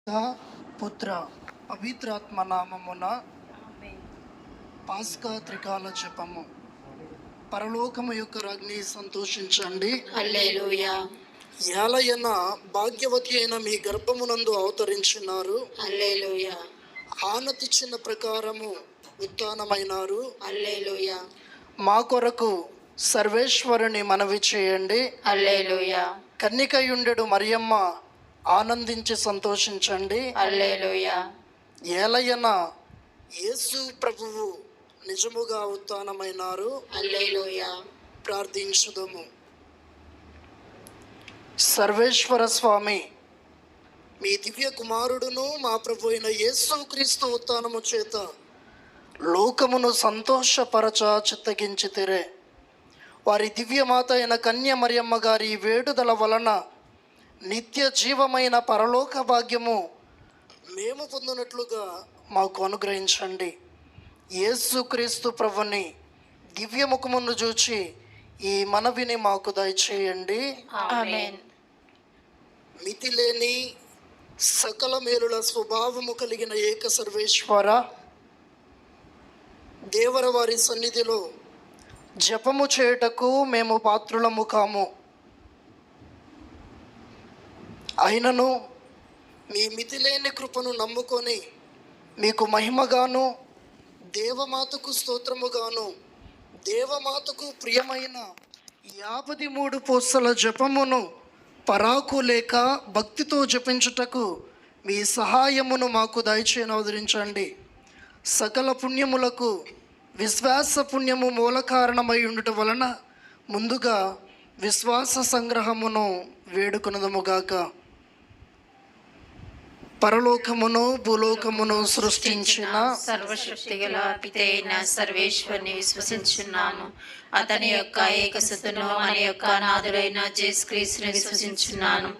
పితా పుత్ర పవిత్రాత్మ నామమున పాస్కా త్రికాల జపము. పరలోకము యొక్క రాజ్ఞి సంతోషించండి. హల్లెలూయా. ఏలయన భాగ్యవతి అయిన మీ గర్భమునందు అవతరించినారు. హల్లెలూయా. ఆనతిచ్చిన ప్రకారము ఉత్థానమైనారు. హల్లెలూయా. మా కొరకు సర్వేశ్వరుని మనవి చేయండి. హల్లెలూయా. కన్నికయుండెడు మరియమ్మ ఆనందించి సంతోషించండి. హల్లెలూయా. ఏలయన యేసు ప్రభువు నిజముగా ఉత్థానమైనారు. హల్లెలూయా. ప్రార్థించుదము. సర్వేశ్వర స్వామి, మీ దివ్య కుమారుడును మా ప్రభు అయిన యేసు క్రీస్తు ఉత్థానము చేత లోకమును సంతోషపరచ చిత్తగించితిరే. వారి దివ్యమాత అయిన కన్య మరియమ్మ గారి వేడుదల వలన నిత్య జీవమైన పరలోక భాగ్యము మేము పొందినట్లుగా మాకు అనుగ్రహించండి. యేసు క్రీస్తు ప్రభుని దివ్యముఖమును చూచి ఈ మనవిని మాకు దయచేయండి. ఆమేన్. మితిలేని సకల మేలుల స్వభావము కలిగిన ఏక సర్వేశ్వర, దేవర వారి సన్నిధిలో జపము చేయుటకు మేము పాత్రులము కాము. అయినను మీ మితిలేని కృపను నమ్ముకొని మీకు మహిమగాను, దేవమాతకు స్తోత్రముగాను, దేవమాతకు ప్రియమైన 53 పూసల జపమును పరాకు లేక భక్తితో జపించుటకు మీ సహాయమును మాకు దయచేయని అవతరించండి. సకల పుణ్యములకు విశ్వాస పుణ్యము మూల కారణమై ఉండుట వలన ముందుగా విశ్వాస సంగ్రహమును వేడుకొనదముగాక. పరలోకమును భూలోకమును సృష్టించిన సర్వశక్తి గల పితైన సర్వేశ్వరుని విశ్వసించున్నాను. అతని యొక్క ఏకసుతును మన యొక్క నాథుడైన యేసుక్రీస్తుని విశ్వసించున్నాను.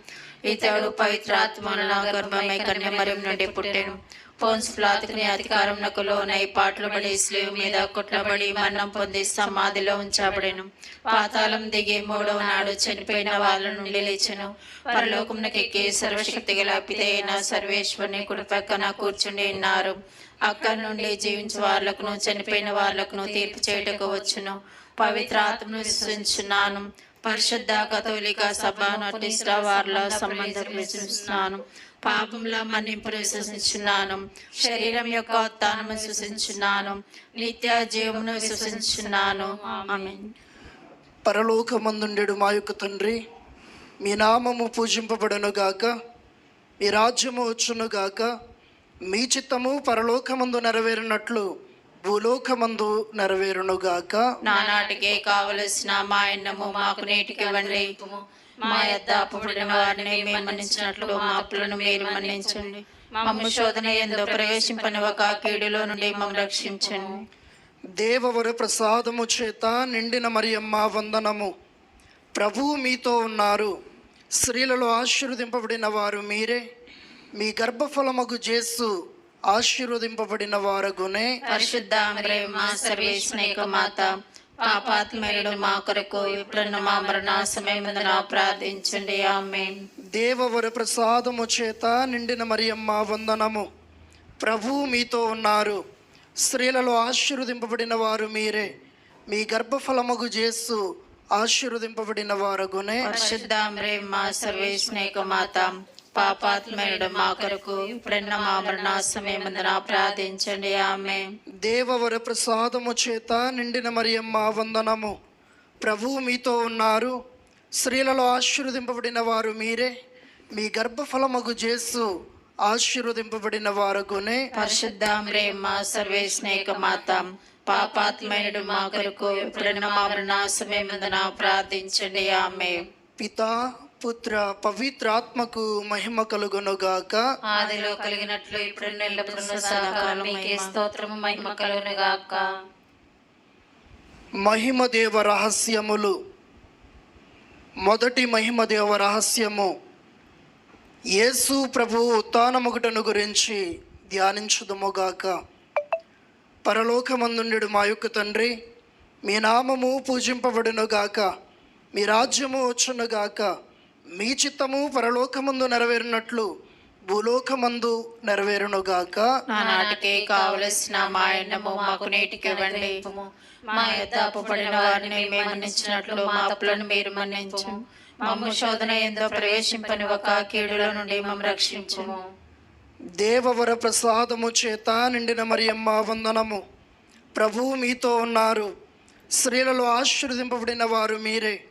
ఇతడు పవిత్రాత్మల గర్భమై కన్య మరియం నుండి పుట్టెను. పోన్స్ పిలాతుని అధికారమునకు లోనై పాటలుబడి స్లేవ్ మీద కొట్టబడి మరణం పొంది సమాధిలో ఉంచబడెను. పాతాళం దిగి 3వ నాడు చనిపోయిన వాళ్ళ నుండి లేచెను. పరలోకమునకు ఎక్కి సర్వశక్తి గల పితైన సర్వేశ్వరుని కుడి పక్కన కూర్చుండి ఉన్నారు. అక్కడి నుండి జీవించే వాళ్ళకును చనిపోయిన వాళ్ళకును తీర్పు చేయుటకు వచ్చును. పవిత్ర ఆత్మను విశ్వసించున్నాను. పరిశుద్ధ కథోలిక సభను అట్టిస్ట వార్ల సంబంధం విశ్వసిస్తున్నాను. పాపంలో మన్నింపును విశ్వసించున్నాను. శరీరం యొక్క ఉత్థానము విశ్వసించున్నాను. నిత్య జీవమును విశ్వసించున్నాను. ఆమేన్. పరలోకమందుండెడు మా యొక్క తండ్రి, మీ నామము పూజింపబడునుగాక, మీ రాజ్యము వచ్చునుగాక, మీ చిత్తము పరలోకమందు నెరవేరినట్లు భూలోకమందు నెరవేరునుగాక. నానాటికి కావలసిన మా అన్నము మాకు నేటికి ఇవ్వండి. మా యొద్ద అప్పుబడిన వారిని మేము మన్నించినట్లు మా అప్పులను మీరు మన్నించండి. మమ్ము శోధన యందు ప్రవేశింపనివ్వక కీడులో నుండి మమ్ము రక్షించండి. దేవవర ప్రసాదము చేత నిండిన మరియమ్మ వందనము. ప్రభువు మీతో ఉన్నారు. స్త్రీలలో ఆశీర్వదింపబడిన వారు మీరే. మీ గర్భఫలమగు యేసు ఆశీర్వదింపబడిన వారగునే. పరిశుద్ధ మరియమ్మ సర్వేశ్వరుని మాత, పాపాత్మయుడు మా కొరకు ఇప్పుడున్న మా మరణ సమయమున ప్రార్థించండి. ఆమేన్. దేవవర ప్రసాదము చేత నిండిన మరియమ్మ వందనము. ప్రభువు మీతో ఉన్నారు. స్త్రీలలో ఆశీర్వదింపబడిన వారు మీరే. మీ గర్భఫలమగు యేసు ఆశీర్వదింపబడిన వారగునే. పరిశుద్ధ మరియమ్మ సర్వేశ్వరుని మాత, పాపాత్మయుడు మా కొరకు ఇప్పుడున్న మా మరణ సమయమున ప్రార్థించండి. ఆమేన్. దేవవర ప్రసాదము చేత నిండిన మరియమ్మ వందనము. ప్రభువు మీతో ఉన్నారు. స్త్రీలలో ఆశీర్వదింపబడిన వారు మీరే. మీ గర్భఫలమగు యేసు ఆశీర్వదింపబడిన వారగునే. పరిశుద్ధ మరియమ్మ సర్వేశ్వరుని మాత, పాపాత్మయుడు మా కొరకు ఇప్పుడున్న మా మరణ సమయమున ప్రార్థించండి. ఆమేన్. పితా పుత్ర పవిత్రాత్మకు మహిమ కలుగునుగాక. ఆదిలో కలిగినట్లు ఇప్పుడు ఎల్లప్పుడూ సదాకాలం మీకే స్తోత్రము మహిమ కలుగునుగాక. మహిమదేవ రహస్యములు. మొదటి మహిమదేవ రహస్యము యేసు ప్రభువు ఉత్థానముగుటను గురించి ధ్యానించుదుముగాక. పరలోకమందుండెడు మా యొక్క తండ్రి, మీ నామము పూజింపబడునుగాక, మీ రాజ్యము వచ్చునుగాక, మీ చిత్తము పరలోకమందు నెరవేరినట్లు భూలోకమందు నెరవేరునుగాక. నానాటికి కావలసిన మా అన్నము మాకు నేటికి ఇవ్వండి. మా యొద్ద అప్పుపడిన వారిని మేము మన్నించినట్లు మా తప్పులను మీరు మన్నించు. మమ్ము శోధన ఎందో ప్రవేశింపనివ్వక కీడుల నుండి మమ్ము రక్షించుము. దేవవర ప్రసాదము చేత నిండిన మరియమ్మ వందనము. ప్రభువు మీతో ఉన్నారు. స్త్రీలలో ఆశీర్వదింపబడిన వారు మీరే.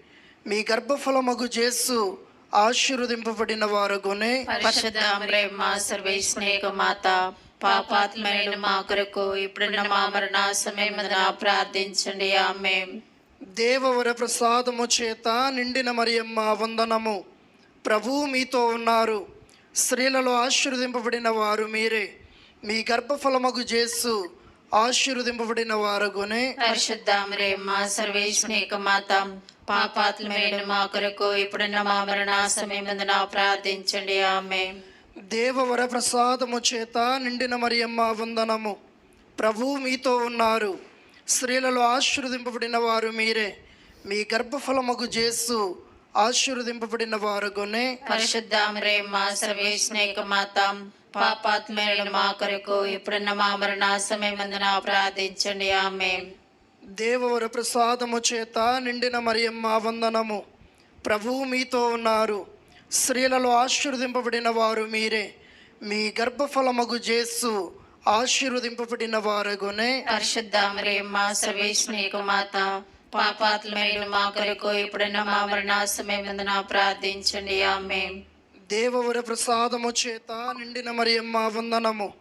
మీ గర్భఫలమగు యేసు ఆశీర్వదింపబడిన వారగునే. పరిశుద్ధ మరియమ్మ సర్వేశ్వరేక మాత, పాపాత్మైన మా కొరకు ఇప్పుడున్న మా మరణ సమయమున ప్రార్థించండి. ఆమేన్. దేవవర ప్రసాదము చేత నిండిన మరియమ్మ వందనము. ప్రభువు మీతో ఉన్నారు. స్త్రీలలో ఆశీర్వదింపబడిన వారు మీరే. మీ గర్భఫలమగు యేసు ఆశీర్వదింపబడిన వారగునే. పరిశుద్ధ మరియమ్మ సర్వేశ్వరేక మాత, పాపాత్మైన మా కొరకు ఇప్పుడున్న మా మరణ సమయమున ప్రార్థించండి. ఆమేన్. దేవవర ప్రసాదము చేత నిండిన మరియమ్మ వందనము. ప్రభువు మీతో ఉన్నారు. స్త్రీలలో ఆశీర్వదింపబడిన వారు మీరే. మీ గర్భఫలమగు యేసు ఆశీర్వదింపబడిన వారగునే. పరిశుద్ధ మరియమ్మ సర్వేశ్వరేక మాత, పాపాత్మైన మా కొరకు ఇప్పుడున్న మా మరణ సమయమున ప్రార్థించండి. ఆమేన్. దేవవర ప్రసాదము చేత నిండిన మరియమ్మ వందనము. ప్రభువు మీతో ఉన్నారు. స్త్రీలలో ఆశీర్వదింపబడిన వారు మీరే. మీ గర్భఫలమగు యేసు ఆశీర్వదింపబడిన వారగునే. పరిశుద్ధ మరియమ్మ సర్వేశ్వరేక మాత, పాపాత్మైన మా కొరకు ఇప్పుడున్న మా మరణ సమయమున ప్రార్థించండి. ఆమేన్. దేవవర ప్రసాదము చేత నిండిన మరియమ్మ వందనము.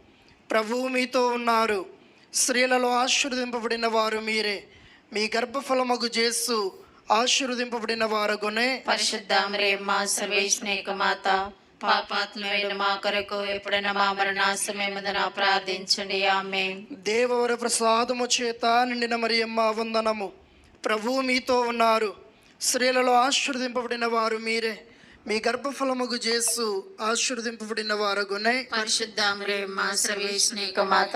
ప్రభువు మీతో ఉన్నారు. స్త్రీలలో ఆశీర్వదింపబడిన వారు మీరే. మీ గర్భఫలమగు యేసు ఆశీర్వదింపబడిన వారగునే. పరిశుద్ధ మరియమ్మ సర్వేశ్వరేక మాత, పాపాత్మైన మా కొరకు ఎప్పుడైనా మా మరణ సమయమున ప్రార్థించండి. ఆమేన్. దేవవర ప్రసాదము చేత నిండిన మరియమ్మ వందనము. ప్రభువు మీతో ఉన్నారు. స్త్రీలలో ఆశీర్వదింపబడిన వారు మీరే. మీ గర్భఫలమగు యేసు ఆశీర్వదింపబడిన వారగునే. పరిశుద్ధ మరియమ్మ సర్వేశ్వరేక మాత,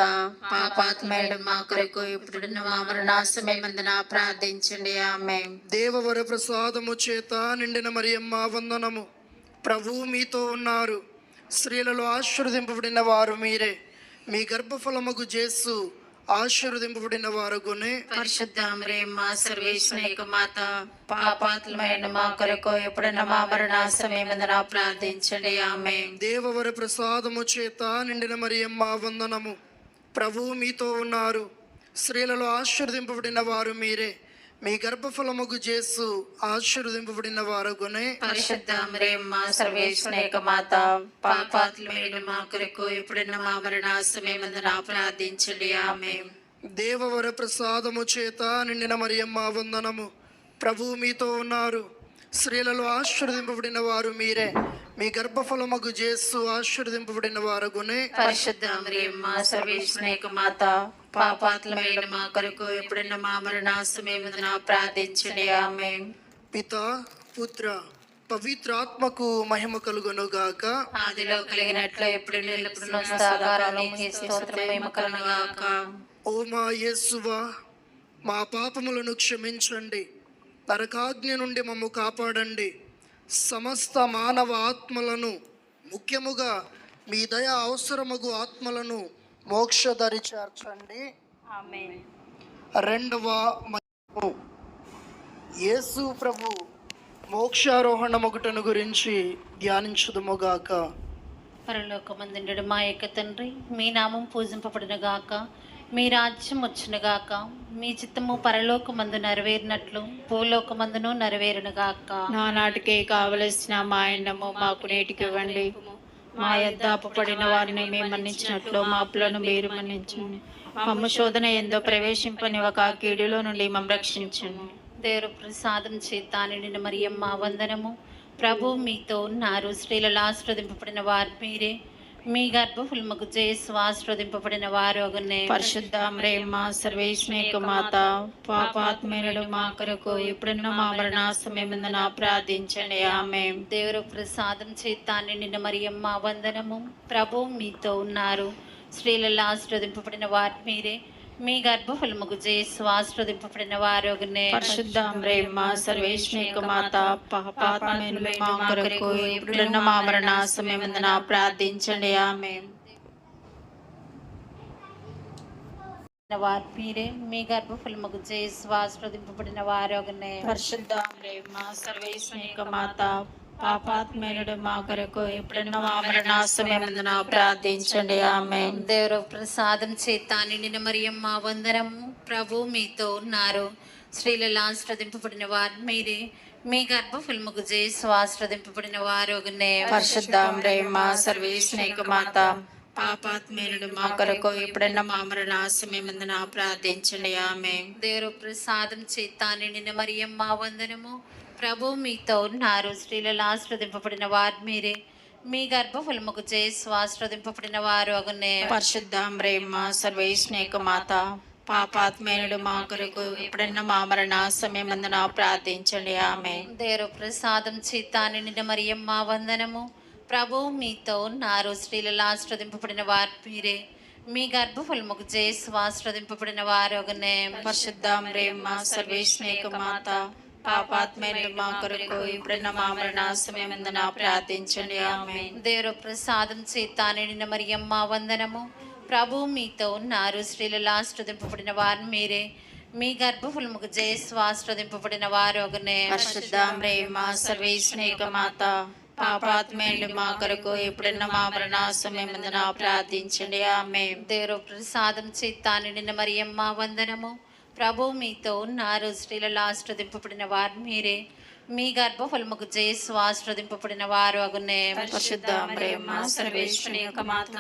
పాపాత్మైన మా కొరకు ఎప్పుడున్న మా మరణ సమయమున ప్రార్థించండి. ఆమేన్. దేవవర ప్రసాదము చేత నిండిన మరియమ్మ వందనము. ప్రభువు మీతో ఉన్నారు. స్త్రీలలో ఆశీర్వదింపబడిన వారు మీరే. మీ గర్భఫలమగు యేసు ఆశీర్వదింపబడిన వారగునే. పరిశుద్ధ మరియమ్మ సర్వేశ్వరేక మాత, పాపాత్మైన మా కొరకు ఎప్పుడున్న మా మరణ సమయమున ప్రార్థించండి. ఆమేన్. దేవవర ప్రసాదము చేత నిండిన మరియమ్మ వందనము. ప్రభువు మీతో ఉన్నారు. స్త్రీలలో ఆశీర్వదింపబడిన వారు మీరే. మీ గర్భఫలమగు యేసు ఆశీర్వదింపబడిన వారగునే. పరిశుద్ధ మరియమ్మ సర్వేశ్వరేక మాత, పాపాత్మైన మా కొరకు ఎప్పుడున్న మా మరణ సమయమున ప్రార్థించండి. ఆమేన్. దేవవర ప్రసాదము చేత నిండిన మరియమ్మ వందనము. ప్రభువు మీతో ఉన్నారు. స్త్రీలలో ఆశీర్వదింపబడిన వారు మీరే. మీ గర్భఫలమగు యేసు ఆశీర్వదింపబడిన వారగునే. పరిశుద్ధ మరియమ్మ సర్వేశ్వరేక మాత, పాపాత్మైన మా కొరకు ఎప్పుడున్న మా మరణ సమయమున ప్రార్థించండి. ఆమేన్. పితా, పుత్ర, పవిత్రాత్మకు మహిమ కలుగునుగాక. ఆదిలో కలిగినట్లు ఎప్పుడు ఎల్లప్పుడూ సదాకాలం స్తోత్రమహిమ కలుగునుగాక. ఓ మా యేసువా, మా పాపములను క్షమించండి. నరకాజ్ఞ నుండి మమ్ము కాపాడండి. సమస్త మానవ ఆత్మలను, ముఖ్యముగా మీ దయ అవసరమగు ఆత్మలను మోక్షదరి చేర్చండి. ఆమేన్. రెండవ మహిమము. యేసు ప్రభు మోక్షారోహణమొకటను గురించి ధ్యానించుదుముగాక. పరలోకమందుండు మా యొక్క తండ్రి, మీ నామం పూజింపబడిన గాక, మీ రాజ్యం వచ్చును గాక, మీ చిత్తము పరలోకమందు నెరవేరినట్లు భూలోకమందును నెరవేరును గాక. నానాటికి కావలసిన మా అన్నము మాకు నేటికి ఇవ్వండి. మా యొద్ద అప్పుపడిన వారిని మేము మన్నించినట్లు మా అప్పులను మీరు మన్నించండి. మమ్ము శోధన ఎందో ప్రవేశింపనివ్వక కీడులో నుండి మమ్ము రక్షించండి. దేవుడు ప్రసాదం చేత నిండిన మరియమ్మ వందనము. ప్రభు మీతో ఉన్నారు. స్త్రీలలో ఆశీర్వదింపబడిన వారు మీరే. మీ గర్భఫలముగు యేసు ఆశీర్వదింపబడిన వారు అగునే. పరిశుద్ధ మరియమ్మ సర్వేశ్వరేక మాత, పాపాత్మైన మా కొరకు ఎప్పుడున్న మా మరణ సమయమున ప్రార్థించండి. ఆమేన్. దేవుడు ప్రసాదం చేత నిండిన మరియమ్మ వందనము. ప్రభు మీతో ఉన్నారు. స్త్రీలలో ఆశీర్వదింపబడిన వారు మీరే. మీ గర్భఫలముకు జేసు ఆశీర్వదింపబడిన వారొగనే. పరిశుద్ధ ప్రేమ సర్వేశ్వనిక మాత పాపాత్ములైన మా కొరకు ఇప్పుడున్న మా మరణ సమయమందున ప్రార్థించండి. ఆమేన్. వారు మీరే, మీ గర్భఫలముకు జేసు ఆశీర్వదింపబడిన వారొగనే. పరిశుద్ధ ప్రేమ సర్వేశ్వనిక మాత పాపాత్ములైన మా కొరకు ఇప్పుడున్న మా మరణ సమయమందున ప్రార్థించండి. ఆమేన్. దేవుడు ప్రసాదం చేత నిండిన మరియమ్మ వందనము. ప్రభు మీతో ఉన్నారు. స్త్రీలలో ఆశీర్వదింపబడిన వారు మీరే, మీ గర్భఫలముకు జేసు ఆశీర్వదింపబడిన వారొగనే. పరిశుద్ధ ప్రేమ సర్వేశ్వనిక మాత పాపాత్ములైన మా కొరకు ఇప్పుడున్న మా మరణ సమయమందున ప్రార్థించండి. ఆమేన్. దేవుడు ప్రసాదం చేత నిండిన మరియమ్మ వందనము. ప్రభు మీతో ఉన్నారు. స్త్రీలలో ఆశీర్వదింపబడిన వారు మీరే, మీ గర్భఫలముకు జేసు ఆశీర్వదింపబడిన వారొగనే. పరిశుద్ధ ప్రేమ సర్వేశ్వనిక మాత పాపాత్ములైన మా కొరకు ఇప్పుడున్న మా మరణ సమయమందున ప్రార్థించండి. ఆమేన్. దేవుడు ప్రసాదం చేత నిండిన మరియమ్మ వందనము. ప్రభు మీతో ఉన్నారు. స్త్రీలలో ఆశీర్వదింపబడిన వారు మీరే, మీ గర్భఫలముకు జేసు ఆశీర్వదింపబడిన వారొగనే. పరిశుద్ధ ప్రేమ సర్వేశ్వనిక మాత పాపాత్ములైన మా కొరకు ఇప్పుడున్న మా మరణ సమయమందున ప్రార్థించండి. ఆమేన్. దేవుడు ప్రసాదం చేత నిండిన మరియమ్మ వందనము. ప్రభు మీతో ఉన్నారు. స్త్రీలలో ఆశీర్వదింపబడిన వారు మీరే, మీ గర్భఫలముకు జేసు ఆశీర్వదింపబడిన వారొగనే. పరిశుద్ధ ప్రేమ సర్వేశ్వనిక మాత పాపాత్ములైన మా కొరకు ఇప్పుడున్న మా మరణ సమయమందున ప్రార్థించండి. ఆమేన్. దేవుడు ప్రసాదం చేత నిండిన మరియమ్మ వందనము. ప్రభు మీతో ఉన్నారు. స్త్రీలలో ఆశీర్వదింపబడిన వారు మీరే, మీ గర్భఫలముకు జేసు ఆశీర్వదింపబడిన వారొగనే. పరిశుద్ధ ప్రేమ సర్వేశ్వనిక మాత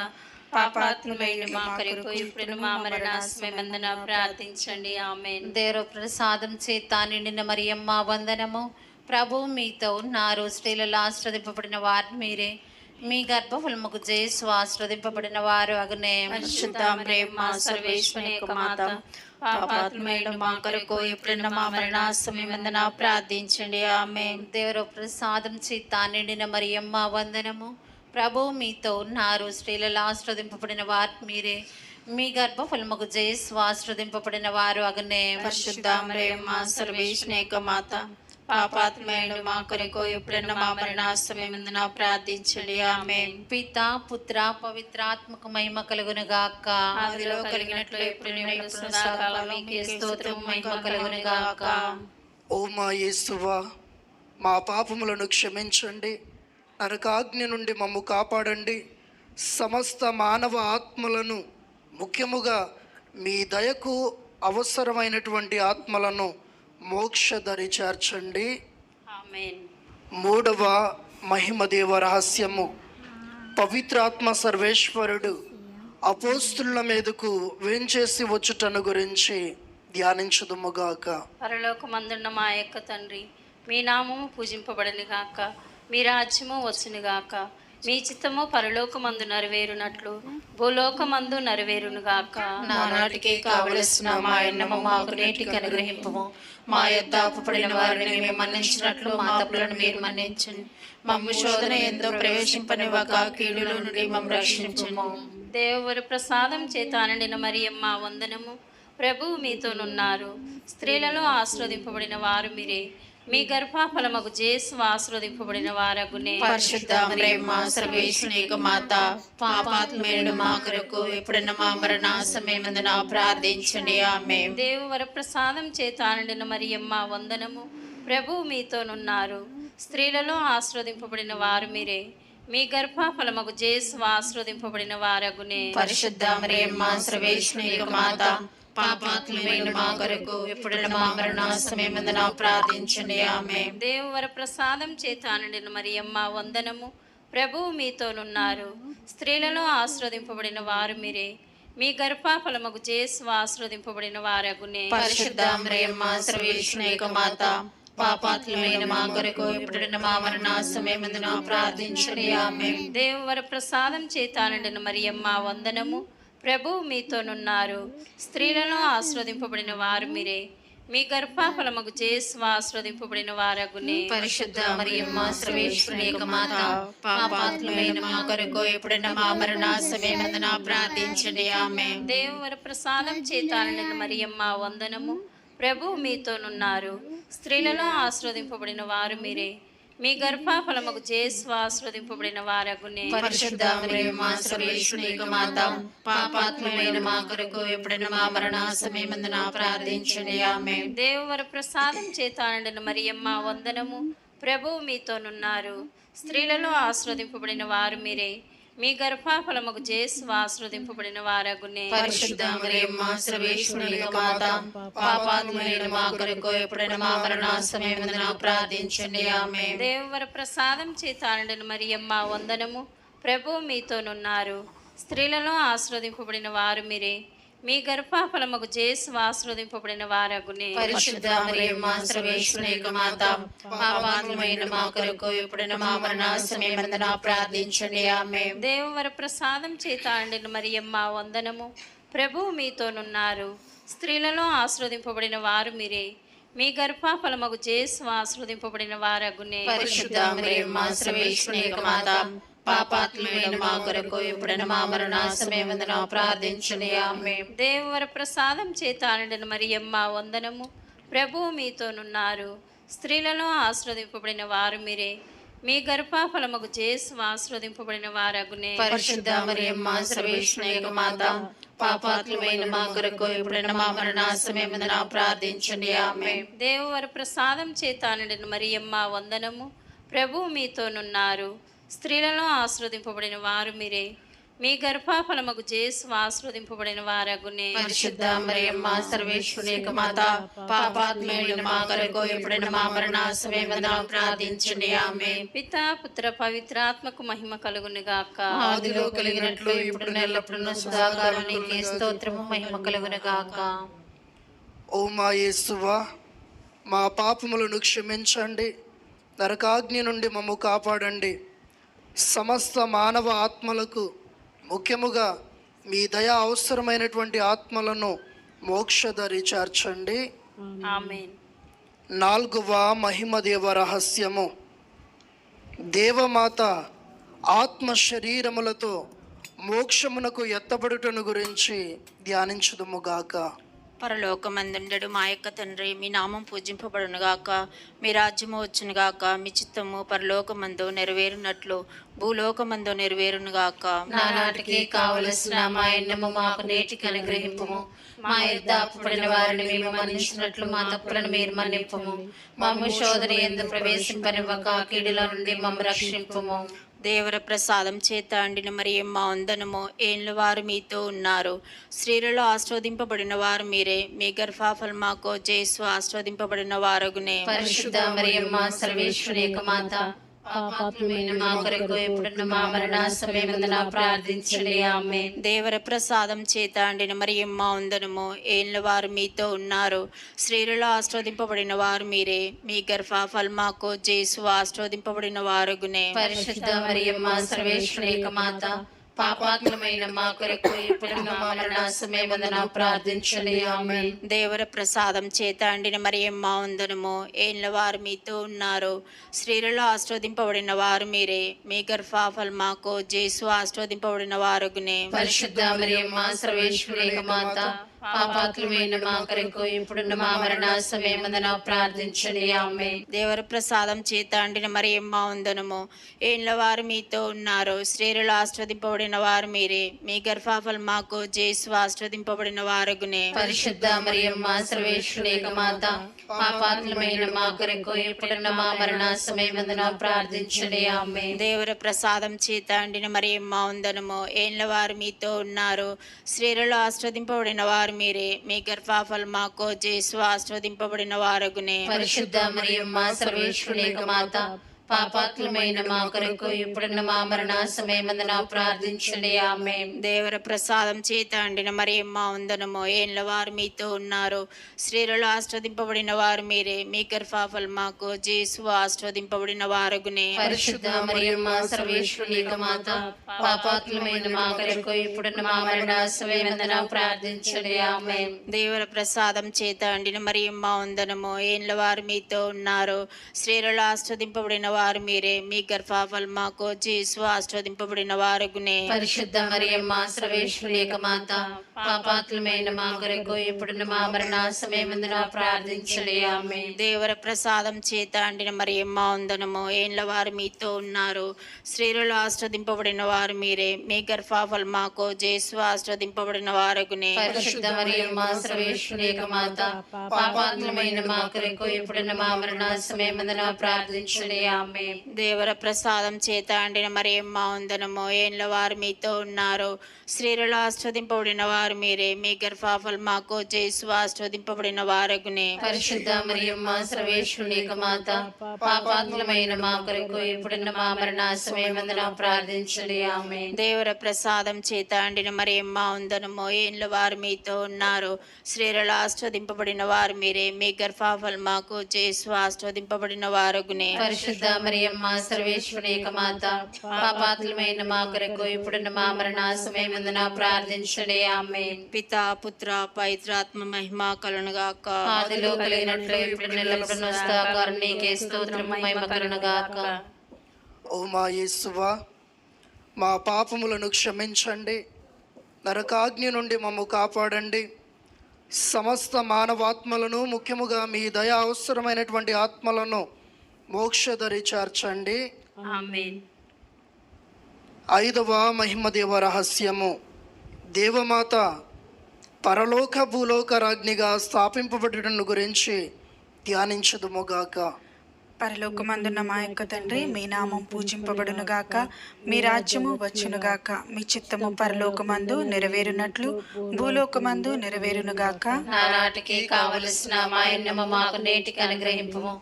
పాపాత్ములైన మా కొరకు ఇప్పుడున్న మా మరణ సమయమందున ప్రార్థించండి. ఆమేన్. దేవుడు ప్రసాదం చేత నిండిన మరియమ్మ వందనము. ప్రభు మీతో ఉన్నారు. స్త్రీలలో ఆశీర్వదింపబడిన వారు మీరే, మీ గర్భఫలముకు జేసు ఆశీర్వదింపబడిన వారొగనే. పరిశుద్ధ ప్రేమ సర్వేశ్వనిక మాత పాపాత్ములైన మా కొరకు ఇప్పుడున్న మా మరణ సమయమందున ప్రార్థించండి. ఆమేన్. దేవుడు ప్రసాదం చేత నిండిన మరియమ్మ వందనము. ప్రభు మీతో ఉన్నారు. స్త్రీలలో ఆశీర్వదింపబడిన వారు మీరే, మీ గర్భఫలముకు జేసు ఆశీర్వదింపబడిన వారొగనే. పరిశుద్ధ ప్రేమ సర్వేశ్వనిక మాత పాపాత్ములైన మా కొరకు ఇప్పుడున్న మా మరణ సమయమందున ప్రార్థించండి. ఆమేన్. పిత పుత్ర పవిత్రాత్మక మహిమ కలుగును గాక. ఆదిలో కలిగినట్లు ఇప్పుడు సదాకాలం మీకే స్తోత్రం మహిమ కలుగును గాక. ఓ మా యేసువా, మా పాపములను క్షమించండి, నరకాగ్ని నుండి మమ్ము కాపాడండి, సమస్త మానవ ఆత్మలను ముఖ్యముగా మీ దయకు అవసరమైనటువంటి ఆత్మలను మోక్షదరి చేర్చండి. ఆమేన్. మూడవ మహిమదేవ రహస్యము, పవిత్రాత్మ సర్వేశ్వరుడు అపోస్తుల మీదకు వేంచేసి వచ్చుటను గురించి ధ్యానించుదుముగాక. పరలోకమందున్న మా యొక్క తండ్రి, మీ నామము పూజింపబడని గాక, మీ రాజ్యము వచ్చును గాక, మీ చిత్తము పరలోకమందు నెరవేరునట్లు భూలోకమందు నెరవేరును గాక. నానాటికి కావలసిన మా అన్నము మాకు నేటికి అనుగ్రహింపము. మా యొద్ద అప్పుపడిన వారిని మేము మన్నించినట్లు మా తప్పులను మీరు మన్నించండి. మమ్ము శోధన ఎంతో ప్రవేశింపనివ్వక కీడుల నుండి మమ్ము రక్షించుము. దేవుని ప్రసాదం చేత నిండిన మరియమ్మ వందనము. ప్రభువు మీతోనున్నారు. స్త్రీలలో ఆశీర్వదింపబడిన వారు మీరే, మీ గర్భఫలమగు జేసు ఆశీర్వదింపబడిన వారగునే. పరిశుద్ధ ప్రేమ సర్వేశ్వనిక మాత పాపాత్ములైన మా కొరకు ఇప్పుడున్న మా మరణ సమయమందున ప్రార్థించండి. ఆమేన్. దేవు వరప్రసాదం చేత నిండిన మరియమ్మ వందనము. ప్రభువు మీతోనున్నారు. స్త్రీలలో ఆశీర్వదింపబడిన వారు మీరే, మీ గర్భఫలమగు జేసు ఆశీర్వదింపబడిన వారగునే. పరిశుద్ధ ప్రేమ సర్వేశ్వనిక మాత పాపాత్ములైన మా కొరకు ఇప్పుడున్న మా మరణ సమయమందున ప్రార్థించండి. ఆమేన్. దేవు వరప్రసాదం చేత నిండిన మరియమ్మ వందనము. ప్రభువు మీతోనున్నారు. స్త్రీలలో ఆశీర్వదింపబడిన వారు మీరే, మీ గర్భఫలమగు జేసు ఆశీర్వదింపబడిన వారగునే. పరిశుద్ధ ప్రేమ సర్వేశ్వనిక మాత పాపాత్ములైన మా కొరకు ఇప్పుడున్న మా మరణ సమయమందున ప్రార్థించండి. ఆమేన్. దేవు వరప్రసాదం చేత నిండిన మరియమ్మ వందనము. ప్రభువు మీతోనున్నారు. స్త్రీలలో ఆశీర్వదింపబడిన వారు మీరే, మీ గర్భఫలముకు జేసు ఆశీర్వదింపబడిన వారగునే. పరిశుద్ధ మరియమ్మ సర్వేశ్వరుని యొక్క మాత, పాపాత్ములైన మా కొరకు ఎప్పుడైనా మా మరణ సమయమందున ప్రార్థించండి. ఆమేన్. దేవవర ప్రసాదం చేత నిండిన మరియమ్మ వందనము. ప్రభు మీతోనున్నారు. స్త్రీలలో ఆశీర్వదింపబడిన వారు మీరే. మీ గర్భఫలముకు జేసు ఆశీర్వదింపబడిన వారగునే. పరిశుద్ధ మరియమ్మ సర్వేశ్వరుని యొక్క మాత, పాపాత్ములైన మా కొరకు ఎప్పుడైనా మా మరణ సమయమందున ప్రార్థించండి. ఆమేన్. దేవవర ప్రసాదం చేత నిండిన మరియమ్మ వందనము. ప్రభు మీతోనున్నారు. స్త్రీలలో ఆశీర్వదింపబడిన వారు మీరే. మీ గర్భఫలముకు జేసు ఆశీర్వదింపబడిన వారగునే. పరిశుద్ధ మరియమ్మ సర్వేశ్వరుని యొక్క మాత, పాపాత్ములైన మా కొరకు ఎప్పుడైనా మా మరణ సమయమందున ప్రార్థించండి. ఆమేన్. దేవవర ప్రసాదం చేత నిండిన మరియమ్మ వందనము. ప్రభు మీతోనున్నారు. స్త్రీలలో ఆశీర్వదింపబడిన వారు మీరే. మీ గర్భఫలముకు జేసు ఆశీర్వదింపబడిన వారగునే. పరిశుద్ధ మరియమ్మ సర్వేశ్వరుని యొక్క మాత, పాపాత్ములైన మా కొరకు ఎప్పుడైనా మా మరణ సమయమందున ప్రార్థించండి. ఆమేన్. దేవవర ప్రసాదం చేత నిండిన మరియమ్మ వందనము. ప్రభు మీతోనున్నారు. స్త్రీలలో ఆశీర్వదింపబడిన వారు మీరే. మీ గర్భఫలముకు జేసు ఆశీర్వదింపబడిన వారగునే. పరిశుద్ధ మరియమ్మ సర్వేశ్వరుని యొక్క మాత, పాపాత్ములైన మా కొరకు ఎప్పుడైనా మా మరణ సమయమందున ప్రార్థించండి. ఆమేన్. దేవవర ప్రసాదం చేత నిండిన మరియమ్మ వందనము. ప్రభు మీతోనున్నారు. స్త్రీలలో ఆశీర్వదింపబడిన వారు మీరే. మీ గర్భఫలముకు జేసు ఆశీర్వదింపబడిన వారగునే. పరిశుద్ధ మరియమ్మ సర్వేశ్వరుని యొక్క మాత, పాపాత్ములైన మా కొరకు ఎప్పుడైనా మా మరణ సమయమందున ప్రార్థించండి. ఆమేన్. దేవవర ప్రసాదం చేత నిండిన మరియమ్మ వందనము. ప్రభు మీతోనున్నారు. స్త్రీలలో ఆశీర్వదింపబడిన వారు మీరే. మీ గర్భఫలముకు జేసు ఆశీర్వదింపబడిన వారగునే. పరిశుద్ధ మరియమ్మ సర్వేశ్వరుని యొక్క మాత, పాపాత్ములైన మా కొరకు ఎప్పుడైనా మా మరణ సమయమందున ప్రార్థించండి. ఆమేన్. పితా పుత్ర పవిత్రాత్మకు మహిమ కలుగును గాక. ఆదిలో కలిగినట్లు ఇప్పుడు ఎల్లప్పుడూ సదాకాలం నీకే స్తోత్రము మహిమ కలుగును గాక. ఓ మా యేసువా, మా పాపములను క్షమించండి, నరకాగ్ని నుండి మమ్ము కాపాడండి. సమస్త మానవ ఆత్మలకు, ముఖ్యముగా మీ దయ అవసరమైనటువంటి ఆత్మలను మోక్షదరి చేర్చండి. ఆమేన్. 4వ మహిమదేవ రహస్యము. దేవమాత ఆత్మ శరీరములతో మోక్షమునకు ఎత్తబడుటను గురించి ధ్యానించుదుముగాక. పరలోకమందుండెడు మా యొక్క తండ్రి, మీ నామం పూజింపబడునుగాక, మీ రాజ్యము వచ్చునుగాక, మీ చిత్తము పరలోకమందు నెరవేరునట్లు భూలోకమందు నెరవేరునుగాక. నానాటికి కావలసిన మా ఎన్నము మాకు నేటికి అనుగ్రహింపుము. మా యొద్ద అప్పుపడిన వారిని మేము మన్నించినట్లు మా తప్పులను మీరు మన్నింపుము. మమ్ము శోధన యందు ప్రవేశింపనివ్వక కీడుల నుండి మమ్ము రక్షింపుము. దేవర ప్రసాదం చేత అండిన మరియమ్మ వందనము. ఏళ్ళ వారు మీతో ఉన్నారు. స్త్రీలలో ఆశీర్వదింపబడిన వారు మీరే. మీ గర్భఫలముకు జేసు ఆశీర్వదింపబడిన వారగునే. పరిశుద్ధ మరియమ్మ సర్వేశ్వరుని యొక్క మాత, పాపాత్ములైన మా కొరకు ఎప్పుడున్న మా మరణ సమయమందున ప్రార్థించండి. ఆమేన్. దేవర ప్రసాదం చేత అండిన మరియమ్మ వందనము. ఏళ్ళ వారు మీతో ఉన్నారు. స్త్రీలలో ఆశీర్వదింపబడిన వారు మీరే. మీ గర్భఫలముకు జేసు ఆశీర్వదింపబడిన వారగునే. పరిశుద్ధ మరియమ్మ సర్వేశ్వరుని యొక్క మాత, పాపాత్ములైన మా కొరకు ఎప్పుడున్న మా మరణ సమయమందున ప్రార్థించండి. ఆమేన్. దేవర ప్రసాదం చేత అండిన మరియమ్మ వందనము. ఏళ్ళ వారు మీతో ఉన్నారు. స్త్రీలలో ఆశీర్వదింపబడిన వారు మీరే. మీ గర్భఫలముకు జేసు ఆశీర్వదింపబడిన వారగునే. పరిశుద్ధ మరియమ్మ సర్వేశ్వరుని యొక్క మాత, పాపాత్ములైన మా కొరకు ఇప్పుడున్న మా మరణ సమయమందున ప్రార్థించండి. ఆమేన్. దేవర ప్రసాదం చేత అండిన మరియమ్మ వందనము. ఏళ్ళ వారు మీతో ఉన్నారు. స్త్రీలలో ఆశీర్వదింపబడిన వారు మీరే. మీ గర్భఫలముకు జేసు ఆశీర్వదింపబడిన వారగునే. పరిశుద్ధ మరియమ్మ సర్వేశ్వరుని యొక్క మాత, పాపాత్ములైన మా కొరకు ఇప్పుడున్న మా మరణ సమయమందున ప్రార్థించండి. ఆమేన్. దేవర ప్రసాదం చేత అండిన మరియమ్మ వందనము. ఏళ్ళ వారు మీతో ఉన్నారు. స్త్రీలలో ఆశీర్వదింపబడిన వారు మీరే. మీ గర్భఫలముకు జేసు ఆశీర్వదింపబడిన వారగునే. పరిశుద్ధ మరియమ్మ సర్వేశ్వరుని యొక్క మాత, పాపాత్ములమైన మా కొరకు ఇప్పుడున్న మా మరణ సమయమందున ప్రార్థించండి. ఆమేన్. దేవర ప్రసాదం చేత అండిన మరియమ్మ వందనము. ఏళ్ళ వారు మీతో ఉన్నారు, స్త్రీలలో ఆస్వాదింపబడిన వారు మీరే. మీ గర్భఫలం మాకు జేసు ఆస్వాదింపబడిన వారగునే. పరిశుద్ధ మరియమ్మ సర్వేశ్వరుని యొక్క మాత, పాపాత్ములమైన మా కొరకు ఇప్పుడున్న మా మరణ సమయమందున ప్రార్థించండి. ఆమేన్. దేవర ప్రసాదం చేత అండిన మరియమ్మ వందనము. ఏళ్ళ వారు మీతో ఉన్నారు, స్త్రీలలో ఆస్వాదింపబడిన వారు మీరే. మీ గర్భఫలం మాకు జేసు ఆస్వాదింపబడిన వారగునే. పరిశుద్ధ మరియమ్మ సర్వేశ్వరుని యొక్క మాత, పాపాత్ములమైన మా కొరకు ఇప్పుడున్న మా మరణ సమయమందున ప్రార్థించండి. ఆమేన్. దేవర ప్రసాదం చేత అండిన మరియమ్మ వందనము. ఏళ్ళ వారు మీతో ఉన్నారు, స్త్రీలలో ఆస్వాదింపబడిన వారు మీరే. మీ గర్భఫలం మాకు జేసు ఆస్వాదింపబడిన వారగునే. పరిశుద్ధ మరియమ్మ సర్వేశ్వరుని యొక్క మాత, పాపాత్ములమైన మా కొరకు ఇప్పుడున్న మా మరణ సమయమందున ప్రార్థించండి. ఆమేన్. దేవర ప్రసాదం చేత అండిన మరియమ్మ వందనము. ఏళ్ళ వారు మీతో ఉన్నారు, స్త్రీలలో ఆస్వాదింపబడిన వారు మీరే. మీ గర్భఫలం మాకు జేసు ఆస్వాదింపబడిన వారగునే. పరిశుద్ధ మరియమ్మ సర్వేశ్వరుని యొక్క మాత, పాపాత్ములమైన మా కొరకు ఇప్పుడున్న మా మరణ సమయమందున ప్రార్థించండి. ఆమేన్. దేవర ప్రసాదం చేత అండిన మరియమ్మ వందనము. ఏళ్ళ వారు మీతో ఉన్నారు, స్త్రీలలో ఆస్వాదింపబడిన వారు మీరే. మీ గర్భఫలం మాకు జేసు ఆస్వాదింపబడిన వారగునే. పరిశుద్ధ మరియమ్మ సర్వేశ్వరుని యొక్క మాత, పాపాత్ములమైన మా కొరకు ఇప్పుడున్న మా మరణ సమయమందున ప్రార్థించండి. ఆమేన్. పితా పుత్ర పవిత్రాత్మ మహిమ కలునుగాక. ఆదిలో కలిగినట్లు ఇప్పుడు నిలబడిన సదాకాలం నీకే స్తోత్రం మహిమ కలుగునుగాక. ఓ మా యేసువా, మా పాపములను క్షమించండి, నరకాగ్ని నుండి మమ్ము కాపాడండి, సమస్త మానవాత్మలను ముఖ్యముగా మీ దయ అవసరమైనటువంటి ఆత్మలను మోక్షదరి చేర్చండి. ఆమేన్. 5వ మహిమదేవ రహస్యము. దేవమాత పరలోక భూలోక రాజ్ఞిగా స్థాపింపబడటం గురించి ధ్యానించదుముగాక. పరలోకమందున్న మా యొక్క తండ్రి, మీ నామం పూజింపబడునుగాక, మీ రాజ్యము వచ్చునుగాక, మీ చిత్తము పరలోకమందు నెరవేరునట్లు భూలోకమందు నెరవేరునుగాక. నానాటికి కావలసిన మా అన్నము మాకు నేటికి అనుగ్రహింపుము.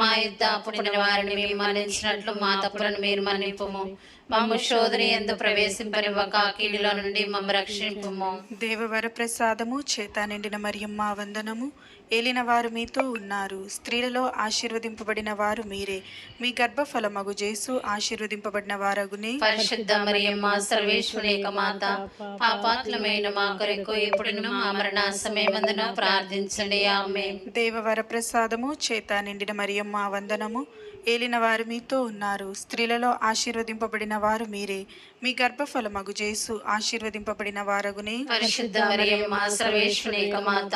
మా యుద్ధ పుట్టిన వారిని మేము మన్నించినట్లు మా తప్పులను మీరు మన్నింపుము. మమ్ము శోధన యందు ప్రవేశింపనివ్వక కీడులో నుండి మమ్ము రక్షింపుము. దేవవర ప్రసాదము చేత నిండిన మరియమ్మ వందనము. ఏలిన వారు మీతో ఉన్నారు, స్త్రీలలో ఆశీర్వదింపబడిన వారు మీరే. మీ గర్భఫలమగు జేసు ఆశీర్వదింపబడిన వారగునే. పరిశుద్ధ మరియమ్మ సర్వేశ్వరుని యొక్క మాత, పాపాత్ములమైన మా కొరకు ఇప్పుడున్న మా మరణ సమయమందున ప్రార్థించండి. ఆమేన్. దేవవర ప్రసాదము చేత నిండిన మరియమ్మ వందనము. ఏలిన వారు మీతో ఉన్నారు, స్త్రీలలో ఆశీర్వదింపబడిన వారు మీరే. మీ గర్భఫలమగు జేసు ఆశీర్వదింపబడిన వారగునే. పరిశుద్ధ మరియమ్మ సర్వేశ్వరుని యొక్క మాత,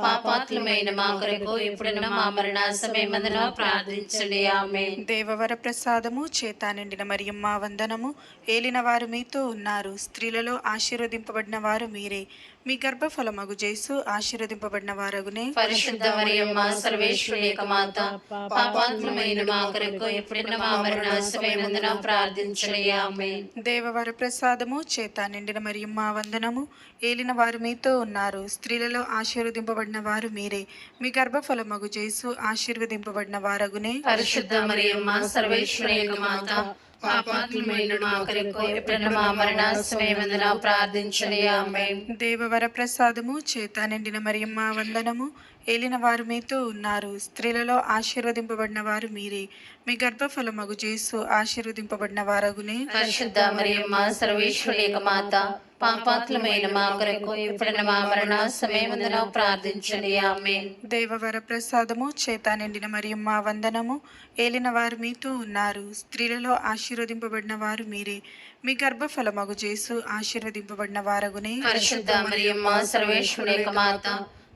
పాపాత్ములమైన మా కొరకు ఇప్పుడున్న మా మరణ సమయమందున ప్రార్థించండి. ఆమేన్. దేవవర ప్రసాదము చేత నిండిన మరియమ్మ వందనము. ఏలిన వారు మీతో ఉన్నారు, స్త్రీలలో ఆశీర్వదింపబడిన వారు మీరే. మీ గర్భఫలమగు జేసు ఆశీర్వదింపబడిన వారగునే. పరిశుద్ధ మరియమ్మ సర్వేశ్వరుని యొక్క మాత, పాపాత్ములమైన మా కొరకు ఇప్పుడున్న మా మరణ సమయమందున ప్రార్థించండి. ఆమేన్. దేవవర ప్రసాదము చేత నిండిన మరియమ్మ వందనము. ఏలిన వారు మీతో ఉన్నారు, స్త్రీలలో ఆశీర్వదింపబడిన వారు మీరే. మీ గర్భఫలమగు జేసు ఆశీర్వదింపబడిన వారగునే. పరిశుద్ధ మరియమ్మ సర్వేశ్వరుని యొక్క మాత, పాపాత్ములమైన మా కొరకు ఇప్పుడున్న మా మరణ సమయమందున ప్రార్థించండి. ఆమేన్. దేవవర ప్రసాదము చేత నిండిన మరియమ్మ వందనము. ఏలిన వారు మీతో ఉన్నారు, స్త్రీలలో ఆశీర్వదింపబడిన వారు మీరే. మీ గర్భఫలమగు జేసు ఆశీర్వదింపబడిన వారగునే. పరిశుద్ధ మరియమ్మ సర్వేశ్వరుని యొక్క మాత, పాపాత్ములమైన మా కొరకు ఇప్పుడున్న మా మరణ సమయమందున ప్రార్థించండి. ఆమేన్. దేవవర ప్రసాదము చేత నిండిన మరియమ్మ వందనము. ఏలిన వారు మీతో ఉన్నారు, స్త్రీలలో ఆశీర్వదింపబడిన వారు మీరే. మీ గర్భఫలమగు జేసు ఆశీర్వదింపబడిన వారగునే. పరిశుద్ధ మరియమ్మ సర్వేశ్వరుని యొక్క మాత,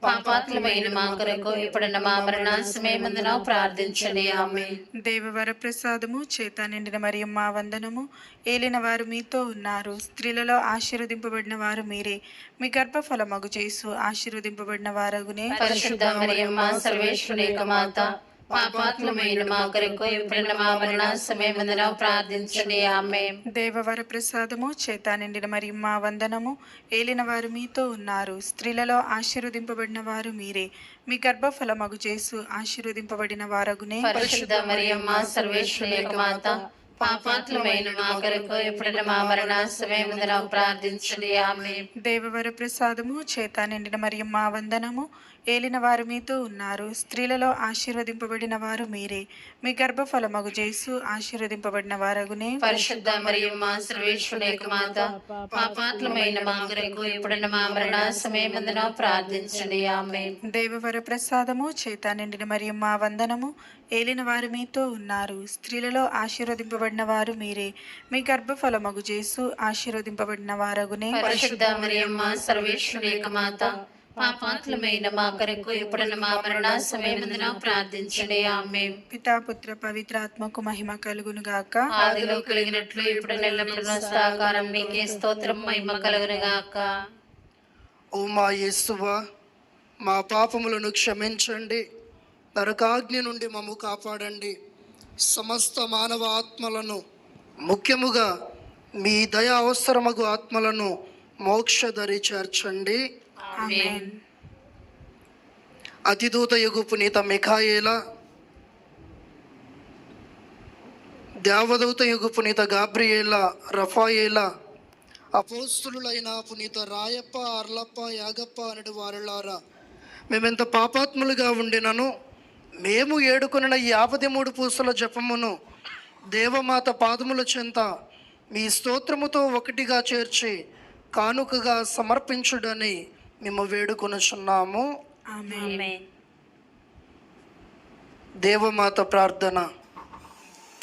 పాపాత్ములమైన మా కొరకు ఇప్పుడున్న మా మరణ సమయమందున ప్రార్థించండి. ఆమేన్. దేవవర ప్రసాదము చేత నిండిన మరియమ్మ వందనము. ఏలిన వారు మీతో ఉన్నారు, స్త్రీలలో ఆశీర్వదింపబడిన వారు మీరే. మీ గర్భఫలమగు జేసు ఆశీర్వదింపబడిన వారగునే. పరిశుద్ధ మరియమ్మ సర్వేశ్వరుని యొక్క మాత, పాపాత్మమైన మా కొరకు ఇప్పుడు మా మరణ సమయమందున ప్రార్థించండి. ఆమేన్. దేవవర ప్రసాదము చేత నిండిన మరియు మా వందనము. ఏలిన వారు మీతో ఉన్నారు, స్త్రీలలో ఆశీర్వదింపబడిన వారు మీరే. మీ గర్భఫలమగు యేసు ఆశీర్వదింపబడిన వారగునే. పరిశుద్ధ మరియమ్మ సర్వేశ్వరుని యొక్క మాత, పాపాత్మమైన మా కొరకు ఇప్పుడు మా మరణ సమయమందున ప్రార్థించండి. ఆమేన్. దేవవర ప్రసాదము చేత నిండిన మరియు మా వందనము. ఏలిన వారు మీతో ఉన్నారు, స్త్రీలలో ఆశీర్వదింపబడిన వారు మీరే. మీ గర్భఫలమగు యేసు ఆశీర్వదింపబడిన వారగునే. పరిశుద్ధ మరియమ్మ సర్వేశ్వరుని యొక్క మాత, పాపాత్మమైన మా కొరకు ఇప్పుడు మా మరణ సమయమందున ప్రార్థించండి. ఆమేన్. దేవవర ప్రసాదము చేత నిండిన మరియు మా వందనము. ఏలిన వారు మీతో ఉన్నారు, స్త్రీలలో ఆశీర్వదింపబడిన వారు మీరే. మీ గర్భఫలమగు యేసు ఆశీర్వదింపబడిన వారగునే. పరిశుద్ధ మరియమ్మ సర్వేశ్వరుని యొక్క మాత, పాపాత్మమైన మా కొరకు ఇప్పుడు మా మరణ సమయమందున ప్రార్థించండి. ఆమేన్. పితా పుత్ర పవిత్రాత్మకు మహిమ కలుగును గాక. ఆదిలో కలిగినట్లు ఇప్పుడు ఎల్లప్పుడూ సదాకాలం మీకే స్తోత్రం మహిమ కలుగును గాక. ఓ మా యేసువా, మా పాపములను క్షమించండి, నరకాగ్ని నుండి మమ్ము కాపాడండి, సమస్త మానవ ఆత్మలను, ముఖ్యముగా మీ దయ అవసరమగు ఆత్మలను మోక్షదరి చేర్చండి. ఆమేన్. అతిదూత యుగు పునీత మిఖాయేల, దేవదూత యుగు పునీత గాబ్రియేల, రఫాయేల, అపోస్తులులైన పునీత రాయప్ప, అర్లప్ప, యాగప్ప అనడి వారులారా, మేమెంత పాపాత్ములుగా ఉండినను మేము ఏడుకొనిన 53 పూసల జపమును దేవమాత పాదముల చెంత మీ స్తోత్రముతో ఒకటిగా చేర్చి కానుకగా సమర్పించుడని మేము వేడుకొనుచున్నాము. ఆమేన్. దేవమాత ప్రార్థన.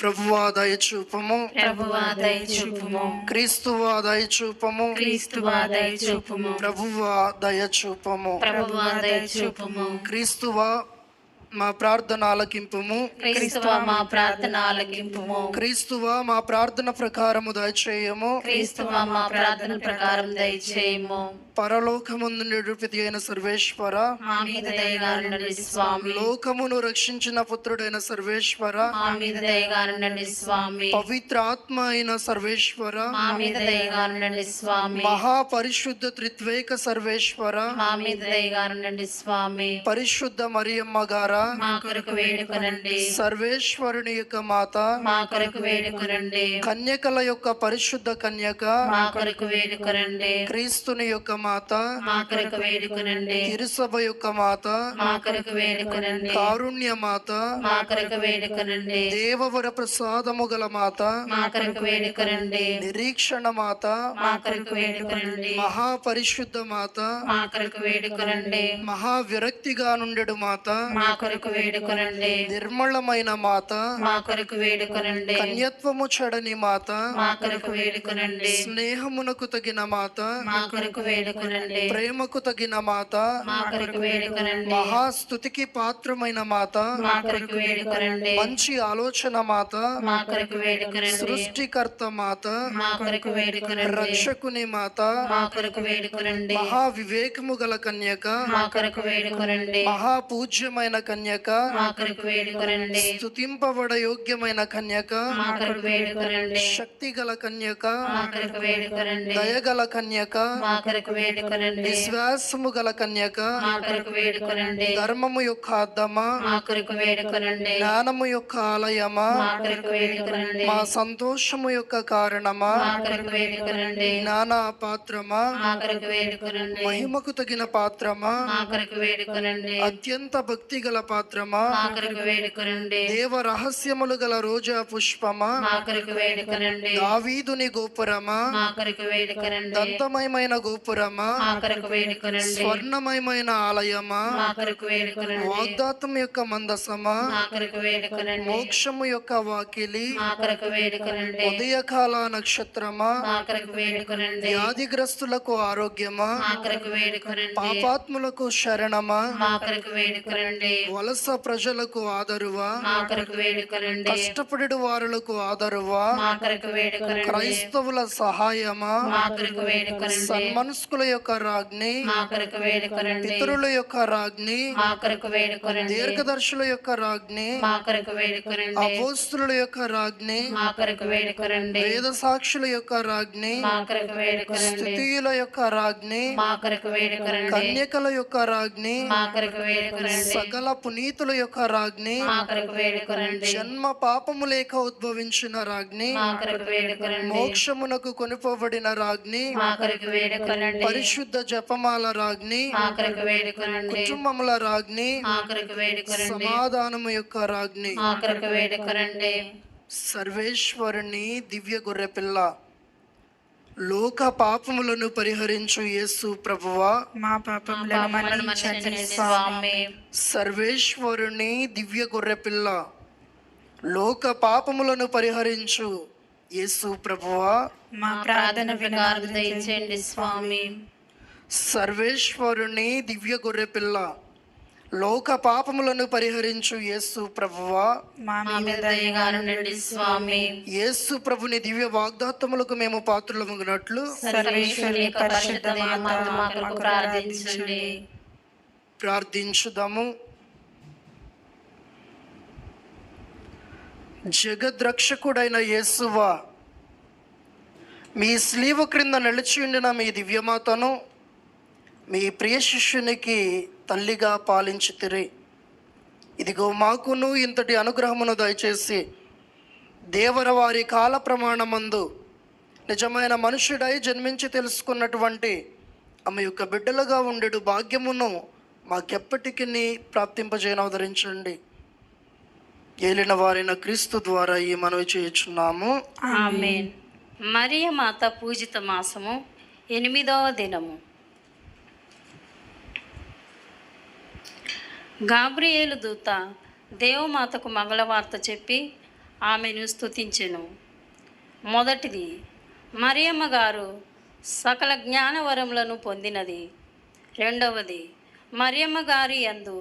ప్రభువా దయచూపము, ప్రభువా దయచూపుము, క్రీస్తువా దయచూపము, క్రీస్తువా దయచూపుము, ప్రభువా దయచూపము, ప్రభువా దయచూపుము, క్రీస్తువా మా ప్రార్థన ఆలకింపుము, క్రీస్తువా మా ప్రార్థన ఆలకింపుము, క్రీస్తువా మా ప్రార్థన ప్రకారము దయచేయము, క్రీస్తువా మా ప్రార్థన ప్రకారం దయచేయము. పరలోకమందు నిరూపితి అయిన సర్వేశ్వర, మా మీద దయగా ఉండండి స్వామి. లోకమును రక్షించిన పుత్రుడైన సర్వేశ్వర, మా మీద దయగా ఉండండి స్వామి. పవిత్ర ఆత్మ అయిన సర్వేశ్వర, మా మీద దయగా ఉండండి స్వామి. మహాపరిశుద్ధ త్రిత్వేక సర్వేశ్వర, మా మీద దయగా ఉండండి స్వామి. పరిశుద్ధ మరియమ్మ గారా, మా కొరకు వేడుకొనండి. సర్వేశ్వరుని యొక్క మాత, మా కొరకు వేడుకొనండి. కన్యకల యొక్క పరిశుద్ధ కన్యక, మా కొరకు వేడుకొనండి. క్రీస్తుని యొక్క మాత, మా కొరకు వేడుకొనండి. తిరుసభ యొక్క మాత, మా కొరకు వేడుకొనండి. కారుణ్య మాత, మా కొరకు వేడుకొనండి. దేవవర ప్రసాదము గల మాత, మా కొరకు వేడుకొనండి. నిరీక్షణ మాత, మా కొరకు వేడుకొనండి. మహాపరిశుద్ధ మాత, మా కొరకు వేడుకొనండి. మహావిరక్తిగా నుండెడు మాత, మా కొరకు వేడుకొనండి. నిర్మలమైన మాత, మా కొరకు వేడుకొనండి. కన్యత్వము చెడని మాత, మా కొరకు వేడుకొనండి. స్నేహమునకు తగిన మాత, మా కొరకు వేడుకొనండి. ప్రేమకు తగిన మాత, మా కొరకు వేడుకొనండి. మహాస్తుతికి పాత్రమైన మాత, మా కొరకు వేడుకొనండి. మంచి ఆలోచన మాత, మా కొరకు వేడుకొనండి. సృష్టికర్త మాత, మా కొరకు వేడుకొనండి. రక్షకుని మాత, మా కొరకు వేడుకొనండి. మహావివేకము గల కన్యక, మా కొరకు వేడుకొనండి. మహాపూజ్యమైన కన్యక, మా కొరకు వేడుకొనండి. స్తుతింపబడ యోగ్యమైన కన్యక, మా కొరకు వేడుకొనండి. శక్తి గల కన్యక, మా కొరకు వేడుకొనండి. దయగల కన్యక, మా కొరకు వేడుకొనండి. విశ్వాసము గల కన్యక, మా కొరకు వేడుకొనండి. ధర్మము యొక్క అద్దమా, మా కొరకు వేడుకొనండి. జ్ఞానము యొక్క ఆలయమా, మా కొరకు వేడుకొనండి. మా సంతోషము యొక్క కారణమా, మా కొరకు వేడుకొనండి. జ్ఞాన పాత్రమా, మా కొరకు వేడుకొనండి. మహిమకు తగిన పాత్రమా, మా కొరకు వేడుకొనండి. అత్యంత భక్తి గల పాత్రమా, మా కొరకు వేడుకొనండి. దేవ రహస్యములు గల రోజా పుష్పమా, మా కొరకు వేడుకొనండి. దావీదుని గోపురమా, మా కొరకు వేడుకొనండి. దంతమయమైన గోపురమా, మా కొరకు వేడుకొనండి. స్వర్ణమయమైన ఆలయమా, మా కొరకు వేడుకొనండి. వాగ్దాతం యొక్క మందసమా, మా కొరకు వేడుకొనండి. మోక్షము యొక్క వాకిలి, మా కొరకు వేడుకొనండి. ఉదయకాల నక్షత్రమా, మా కొరకు వేడుకొనండి. వ్యాధిగ్రస్తులకు ఆరోగ్యమా, మా కొరకు వేడుకొనండి. పాపాత్ములకు శరణమా, మా కొరకు వేడుకొనండి. వలస ప్రజలకు ఆదరువా, మా కొరకు వేడుకొనండి. కష్టపడు వారులకు ఆదరువా, మా కొరకు వేడుకొనండి. క్రైస్తవుల సహాయమా, మా కొరకు వేడుకొనండి. సన్మనస్కుల యొక్క రాజ్ఞి, మా కొరకు వేడుకొనండి. పితరుల యొక్క రాజ్ఞి, మా కొరకు వేడుకొనండి. దీర్ఘదర్శుల యొక్క రాజ్ఞి, మా కొరకు వేడుకొనండి. అపోస్తుల యొక్క రాజ్ఞి, మా కొరకు వేడుకొనండి. వేద సాక్షుల యొక్క రాజ్ఞి, మా కొరకు వేడుకొనండి. స్థుతియుల యొక్క రాజ్ఞి, మా కొరకు వేడుకొనండి. కన్యకల యొక్క రాజ్ఞి, మా కొరకు వేడుకొనండి. సకల పునీతుల యొక్క రాజ్ఞి, మా కొరకు వేడుకొనండి. జన్మ పాపము లేక ఉద్భవించిన రాజ్ఞి, మా కొరకు వేడుకొనండి. మోక్షమునకు కొనుపోబడిన రాజ్ఞి, మా కొరకు వేడుకొనండి. పరిశుద్ధ జపమాల రాజ్ఞి, మా కొరకు వేడుకొనండి. కుటుంబముల రాజ్ఞి, మా కొరకు వేడుకొనండి. సమాధానము యొక్క రాజ్ఞి, మా కొరకు వేడుకొనండి. సర్వేశ్వరుని దివ్య గొర్రెపిల్ల, లోక పాపములను పరిహరించు యేసు ప్రభువా, మా పాపములను పాపములను మన్నించండి మన్నించండి స్వామి. స్వామి. సర్వేశ్వరుని దివ్య గొర్రెపిల్ల, లోక పాపములను పరిహరించు యేసు ప్రభువా, మా ప్రార్థన ప్రకారం వినాలని దయచేయండి స్వామి. సర్వేశ్వరుని దివ్య గొర్రెపిల్ల, లోక పాపములను పరిహరించు యేసు ప్రభువా, మా మా మీద మీద దయగాను నుండి స్వామి. యేసు ప్రభుని దివ్య వాగ్దాత్తములకు మేము పాత్రులమగినట్లు సర్వేశ్వరుని యొక్క పరిశుద్ధ మాత మా కొరకు ప్రార్థించండి. ప్రార్థించుదాము. జగద్రక్షకుడైన యేసువా, మీ స్లీవ క్రింద నిలిచి ఉండిన మీ దివ్యమాతను మీ ప్రియ శిష్యునికి తల్లిగా పాలించితిరి. ఇదిగో మాకును ఇంతటి అనుగ్రహమును దయచేసి దేవర వారి కాల ప్రమాణమందు నిజమైన మనుష్యుడై జన్మించి తెలుసుకున్నటువంటి ఆమె యొక్క బిడ్డలుగా ఉండేడు భాగ్యమును మాకెప్పటికీ ప్రాప్తింపజేయనవదరించండి. ఏలిన వారైన క్రీస్తు ద్వారా ఈ మనవి చేయుచున్నాము. ఆమేన్. మరియ మాత పూజిత మాసము 8వ దినము. గాబ్రియేలు దూత దేవమాతకు మంగళవార్త చెప్పి ఆమెను స్తుతించెను. మొదటిది, మరియమ్మ గారు సకల జ్ఞానవరములను పొందినది. రెండవది, మరియమ్మ గారి యందు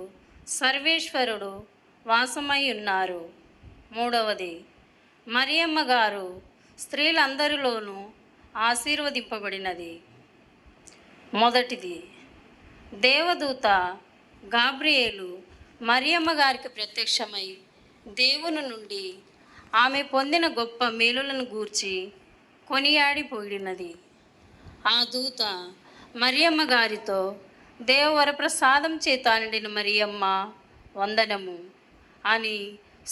సర్వేశ్వరుడు వాసమై ఉన్నారు. మూడవది, మరియమ్మ గారు స్త్రీలందరిలోనూ ఆశీర్వదింపబడినది. మొదటిది, దేవదూత గాబ్రియేలు మరియమ్మ గారికి ప్రత్యక్షమై దేవుని నుండి ఆమె పొందిన గొప్ప మేలులను గూర్చి కొనియాడిపోయినది. ఆ దూత మరియమ్మ గారితో, దేవవరప్రసాదం చేత నిండిన మరియమ్మ వందనము అని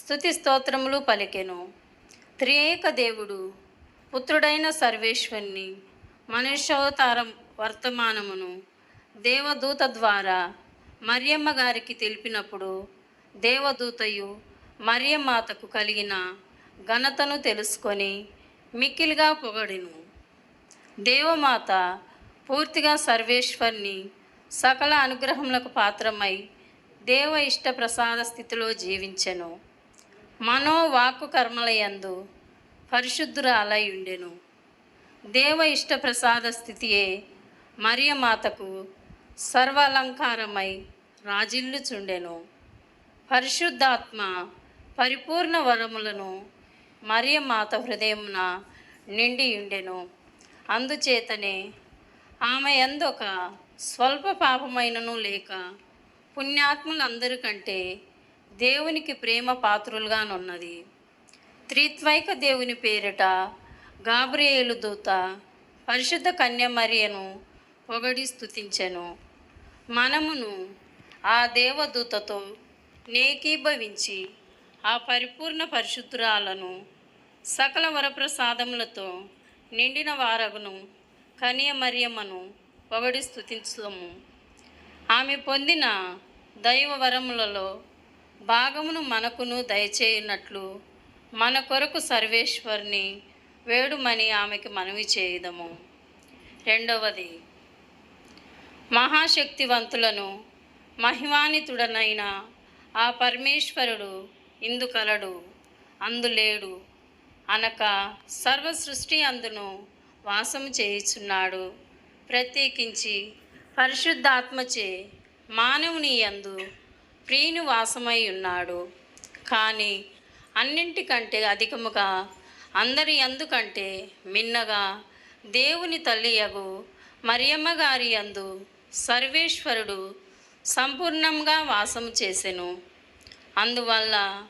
స్తుతి స్తోత్రములు పలికెను. త్రియేక దేవుడు పుత్రుడైన సర్వేశ్వరుని మనుష్యావతారం వర్తమానమును దేవదూత ద్వారా మరియమ్మ గారికి తెలిపినప్పుడు దేవదూతయు మరియమాతకు కలిగిన ఘనతను తెలుసుకొని మిక్కిలిగా పొగడెను. దేవమాత పూర్తిగా సర్వేశ్వరుని సకల అనుగ్రహములకు పాత్రమై దేవ ఇష్ట ప్రసాద స్థితిలో జీవించెను. మనోవాక్కు కర్మలయందు పరిశుద్ధురాలై ఉండెను. దేవ ఇష్ట ప్రసాద స్థితియే మరియమాతకు సర్వాలంకారమై రాజిల్లుచుండెను. పరిశుద్ధాత్మ పరిపూర్ణ వరములను మరియమాత హృదయమున నిండి ఉండెను. అందుచేతనే ఆమె యందొక స్వల్ప పాపమైనను లేక పుణ్యాత్ములందరికంటే దేవునికి ప్రేమ పాత్రులుగానున్నది. త్రిత్వైక దేవుని పేరిట గాబ్రియేలు దూత పరిశుద్ధ కన్య మరియను పొగడి స్తుతించెను. మనమును ఆ దేవదూతతో నేకీభవించి ఆ పరిపూర్ణ పరిశుద్ధురాలను సకల వరప్రసాదములతో నిండిన వారగును కన్య మరియమ్మను పొగడి స్తుతించుము. ఆమె పొందిన దైవ వరములలో భాగమును మనకును దయచేయునట్లు మన కొరకు సర్వేశ్వరుని వేడుమని ఆమెకి మనవి చేయుదము. రెండవది, మహాశక్తివంతులను మహిమాన్వితుడనైన ఆ పరమేశ్వరుడు ఇందు కలడు అందులేడు అనక సర్వ సృష్టి అందును వాసము చేయుచున్నాడు. ప్రత్యేకించి పరిశుద్ధాత్మచే మానవుని యందు ప్రియుని వాసమై ఉన్నాడు. కానీ అన్నింటికంటే అధికముగా అందరి అందుకంటే మిన్నగా దేవుని తల్లియగు మరియమ్మ గారి యందు సర్వేశ్వరుడు సంపూర్ణంగా వాసము చేసెను. అందువల్ల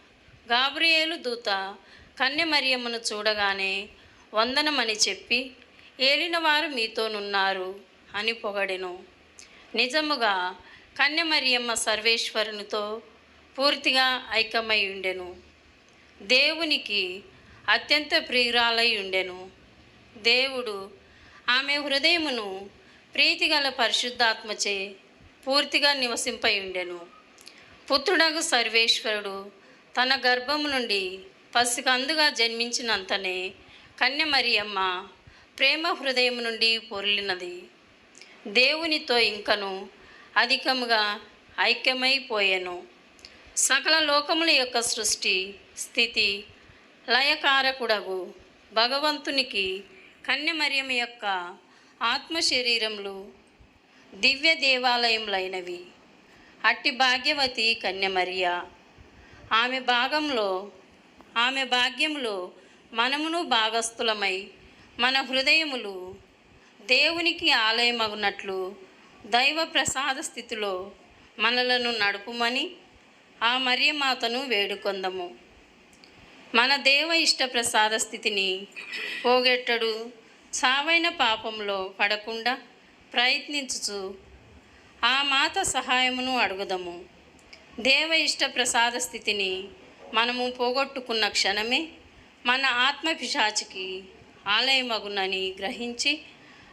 గాబ్రియేలు దూత కన్య మరియమ్మను చూడగానే వందనమని చెప్పి, ఏలినవారు మీతోనున్నారు అని పొగడెను. నిజముగా కన్య మరియమ్మ సర్వేశ్వరునితో పూర్తిగా ఐక్యమై ఉండెను. దేవునికి అత్యంత ప్రియురాలై ఉండెను. దేవుడు ఆమె హృదయమును ప్రీతిగల పరిశుద్ధాత్మచే పూర్తిగా నివసింపై ఉండెను. పుత్రుడగు సర్వేశ్వరుడు తన గర్భము నుండి పసికందుగా జన్మించినంతనే కన్య మరియమ్మ ప్రేమ హృదయం నుండి పొర్లినది. దేవునితో ఇంకను అధికముగా ఐక్యమైపోయెను. సకల లోకముల యొక్క సృష్టి, స్థితి, లయకారకుడగు భగవంతునికి కన్య మరియమ్మ యొక్క ఆత్మ శరీరములు దివ్య దేవాలయములైనవి. అట్టి భాగ్యవతి కన్య మరియ, ఆమె భాగ్యములో మనమును భాగస్థులమై మన హృదయములు దేవునికి ఆలయమగునట్లు దైవ ప్రసాద స్థితిలో మనలను నడుపుమని ఆ మరియమాతను వేడుకొందము. మన దేవ ఇష్ట ప్రసాద స్థితిని పోగొట్టడు సావైన పాపంలో పడకుండా ప్రయత్నించుచు ఆ మాత సహాయమును అడుగుదము. దేవ ఇష్ట ప్రసాద స్థితిని మనము పోగొట్టుకున్న క్షణమే మన ఆత్మ పిశాచికి ఆలయమగునని గ్రహించి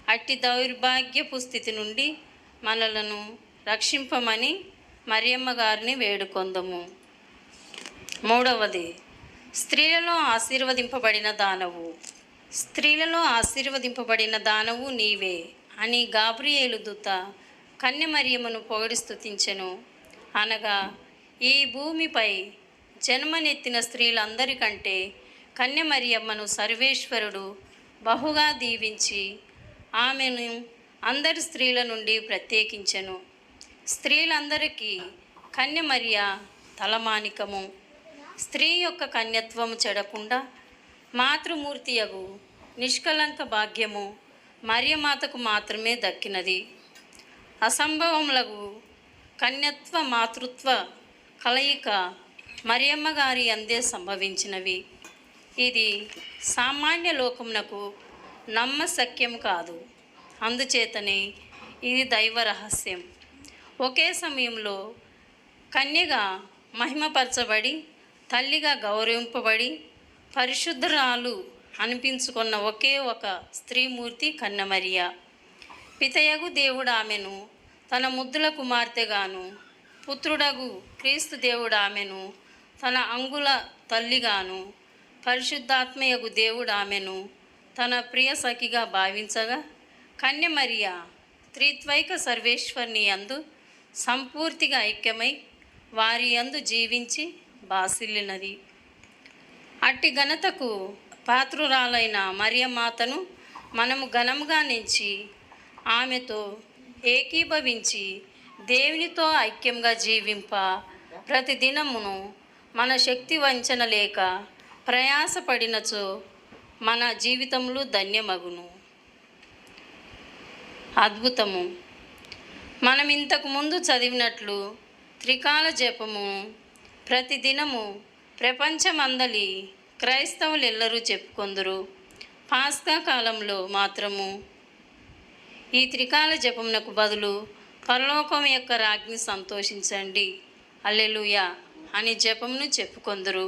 అట్టి దౌర్భాగ్యపు స్థితి నుండి మనలను రక్షింపమని మరియమ్మ గారిని వేడుకొందము. మూడవది, స్త్రీలలో ఆశీర్వదింపబడిన దానవు. స్త్రీలలో ఆశీర్వదింపబడిన దానవు నీవే అని గాబ్రియేలు దూత కన్య మరియమ్మను పొగిడి స్తుతించెను. అనగా ఈ భూమిపై జన్మనెత్తిన స్త్రీలందరికంటే కన్య మరియమ్మను సర్వేశ్వరుడు బహుగా దీవించి ఆమెను అందరి స్త్రీల నుండి ప్రత్యేకించెను. స్త్రీలందరికీ కన్య మరియ తలమానికము. స్త్రీ యొక్క కన్యత్వము చెడకుండా మాతృమూర్తియగు నిష్కలంక భాగ్యము మరియమాతకు మాత్రమే దక్కినది. అసంభవములకు కన్యత్వ మాతృత్వ కలయిక మరియమ్మ గారి అందే సంభవించినవి. ఇది సామాన్య లోకమునకు నమ్మశక్యం కాదు. అందుచేతనే ఇది దైవ రహస్యం. ఒకే సమయంలో కన్యగా మహిమపరచబడి తల్లిగా గౌరవింపబడి పరిశుద్ధరాలు అనిపించుకున్న ఒకే ఒక స్త్రీమూర్తి కన్య మరియ. పితయగు దేవుడు ఆమెను తన ముద్దుల కుమార్తెగాను, పుత్రుడగు క్రీస్తు దేవుడు ఆమెను తన అంగుల తల్లిగాను, పరిశుద్ధాత్మయగు దేవుడు ఆమెను తన ప్రియ సఖిగా భావించగా కన్య మరియ త్రిత్వైక సర్వేశ్వరుని యందు సంపూర్తిగా ఐక్యమై వారి యందు జీవించి బాసిల్లినది. అట్టి ఘనతకు పాత్రురాలైన మరియమాతను మనము ఘనముగా నించి ఆమెతో ఏకీభవించి దేవునితో ఐక్యంగా జీవింప ప్రతిదినమును మన శక్తి వంచన లేక ప్రయాసపడినచో మన జీవితములు ధన్యమగును. అద్భుతము. మనం ఇంతకు ముందు చదివినట్లు త్రికాల జపము ప్రతిదినము ప్రపంచమందలి క్రైస్తవులెల్లరూ చెప్పుకొందురు. పాస్కా కాలంలో మాత్రము ఈ త్రికాల జపమునకు బదులు పరలోకం యొక్క రాజ్ఞి సంతోషించండి హల్లెలూయా అని జపమును చెప్పుకొందురు.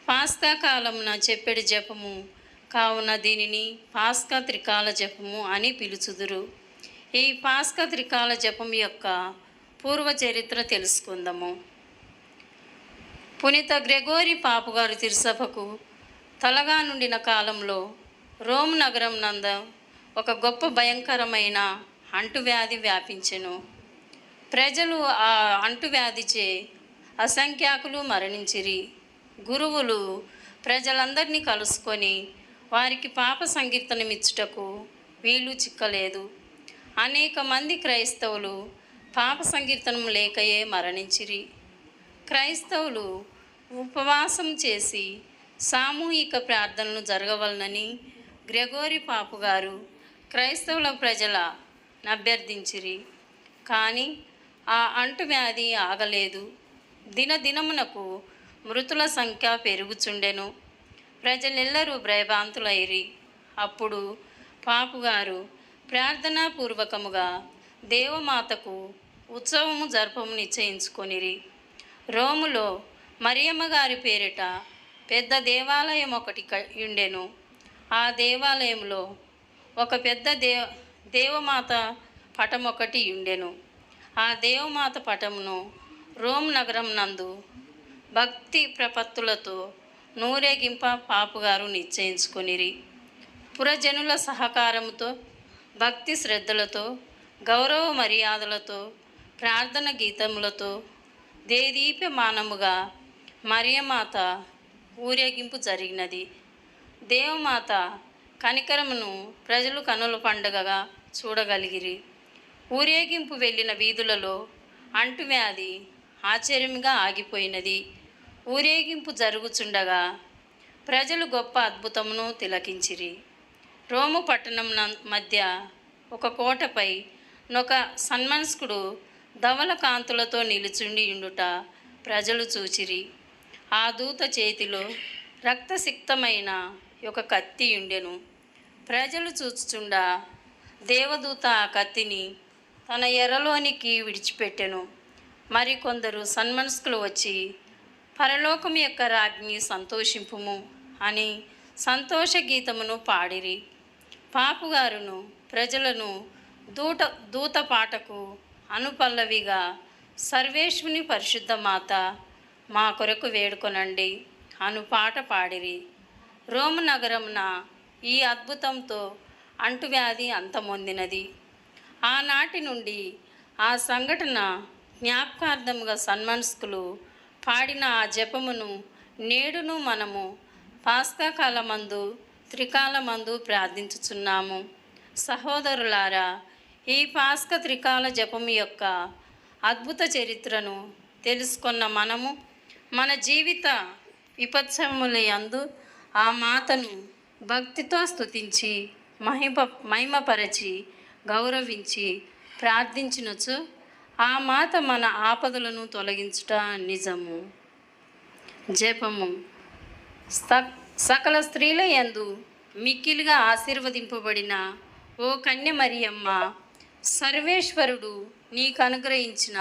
పాస్కా కాలమున చెప్పెడి జపము కావున దీనిని పాస్కా త్రికాల జపము అని పిలుచుదురు. ఈ పాస్కా త్రికాల జపం యొక్క పూర్వ చరిత్ర తెలుసుకుందాము. పునీత గ్రెగోరి పాపుగారు తిరుసభకు తలగా నుండిన కాలంలో రోమ్ నగరం నంద ఒక గొప్ప భయంకరమైన అంటువ్యాధి వ్యాపించెను. ప్రజలు ఆ అంటువ్యాధిచే అసంఖ్యాకులు మరణించిరి. గురువులు ప్రజలందరినీ కలుసుకొని వారికి పాప సంకీర్తనమిచ్చుటకు వీలు చిక్కలేదు. అనేక మంది క్రైస్తవులు పాప సంకీర్తనం లేకయే మరణించిరి. క్రైస్తవులు ఉపవాసం చేసి సామూహిక ప్రార్థనలు జరగవలనని గ్రెగోరి పాపు గారు క్రైస్తవుల ప్రజల అభ్యర్థించిరి. కానీ ఆ అంటువ్యాధి ఆగలేదు. దినదినమునకు మృతుల సంఖ్య పెరుగుచుండెను. ప్రజలెల్లరూ భయభ్రాంతులైరి. అప్పుడు పాపుగారు ప్రార్థనాపూర్వకముగా దేవమాతకు ఉత్సవము జరపము నిశ్చయించుకొనిరి. రోములో మరియమ్మ గారి పేరిట పెద్ద దేవాలయం ఒకటి ఉండెను. ఆ దేవాలయంలో ఒక పెద్ద దేవమాత పటం ఒకటి ఉండెను. ఆ దేవమాత పటమును రోమ్ నగరం నందు భక్తి ప్రపత్తులతో నూరేగింప పాపుగారు నిశ్చయించుకొనిరి. పురజనుల సహకారముతో భక్తి శ్రద్ధలతో గౌరవ మర్యాదలతో ప్రార్థన గీతములతో దేదీప్యమానముగా మరియమాత ఊరేగింపు జరిగినది. దేవమాత కనికరమును ప్రజలు కనుల పండుగగా చూడగలిగిరి. ఊరేగింపు వెళ్ళిన వీధులలో అంటువ్యాధి ఆశ్చర్యంగా ఆగిపోయినది. ఊరేగింపు జరుగుచుండగా ప్రజలు గొప్ప అద్భుతమును తిలకించిరి. రోము పట్టణం మధ్య ఒక కోటపై ఒక సన్మనస్కుడు ధవల కాంతులతో నిలుచుండి ఉండుట ప్రజలు చూచిరి. ఆ దూత చేతిలో రక్తసిక్తమైన ఒక కత్తి ఉండెను. ప్రజలు చూచుచుండా దేవదూత ఆ కత్తిని తన ఎర్రలోనికి విడిచిపెట్టెను. మరికొందరు సన్మనస్కులు వచ్చి పరలోకం యొక్క రాజ్ఞి సంతోషింపుము అని సంతోష గీతమును పాడిరి. పాపుగారును ప్రజలను దూత పాటకు అనుపల్లవిగా సర్వేశ్వని పరిశుద్ధ మాత మా కొరకు వేడుకొనండి అను పాట పాడిరి. రోము నగరమున ఈ అద్భుతంతో అంటువ్యాధి అంతమొందినది. ఆనాటి నుండి ఆ సంఘటన జ్ఞాపకార్థముగా సన్మనస్కులు పాడిన ఆ జపమును నేడును మనము పాస్కా కాలమందు త్రికాలమందు ప్రార్థించుచున్నాము. సహోదరులారా, ఈ పాస్కా త్రికాల జపము యొక్క అద్భుత చరిత్రను తెలుసుకున్న మనము మన జీవిత విపత్సములందు ఆ మాతను భక్తితో స్తుతించి మహిమపరచి గౌరవించి ప్రార్థించినచో ఆ మాత మన ఆపదలను తొలగించుట నిజము. జపము. సకల స్త్రీల యందు మిక్కిలిగా ఆశీర్వదింపబడిన ఓ కన్య మరియమ్మ, సర్వేశ్వరుడు నీకు అనుగ్రహించిన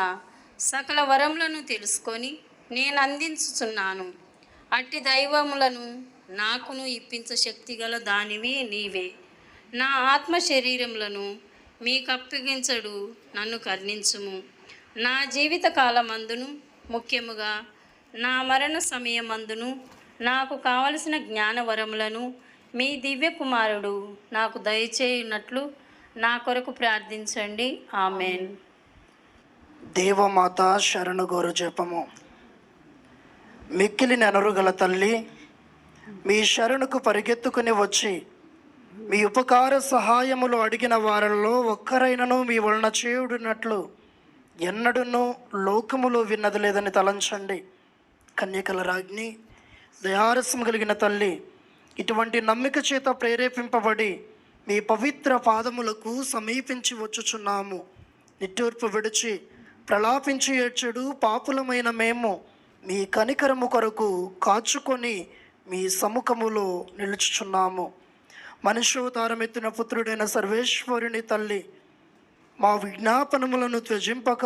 సకల వరములను తెలుసుకొని నేను అందించుచున్నాను. అట్టి దైవములను నాకును ఇప్పించ శక్తి గల దానివి నీవే. నా ఆత్మ శరీరములను మీకు అప్పగించడు నన్ను కరుణించుము. నా జీవిత కాలమందును ముఖ్యముగా నా మరణ సమయమందును నాకు కావలసిన జ్ఞానవరములను మీ దివ్య కుమారుడు నాకు దయచేయునట్లు నా కొరకు ప్రార్థించండి. ఆమెన్. దేవమాత శరణుగోరు జపము. మిక్కిలి నెనరుగల తల్లి, మీ శరణుకు పరిగెత్తుకుని వచ్చి మీ ఉపకార సహాయములు అడిగిన వారిలో ఒక్కరైనను మీ వలన చేయుడినట్లు ఎన్నడూనూ లోకములో విన్నది లేదని తలంచండి. కన్యకల రాజ్ఞి, దయారసం కలిగిన తల్లి, ఇటువంటి నమ్మిక చేత ప్రేరేపింపబడి మీ పవిత్ర పాదములకు సమీపించి వచ్చుచున్నాము. నిట్టూర్పు విడిచి ప్రలాపించి ఏడ్చెడు పాపులమైన మేము మీ కనికరము కొరకు కాచుకొని మీ సముఖములో నిలుచుచున్నాము. మనుష్యోతారమెత్తిన పుత్రుడైన సర్వేశ్వరుని తల్లి, మా విజ్ఞాపనములను త్యజింపక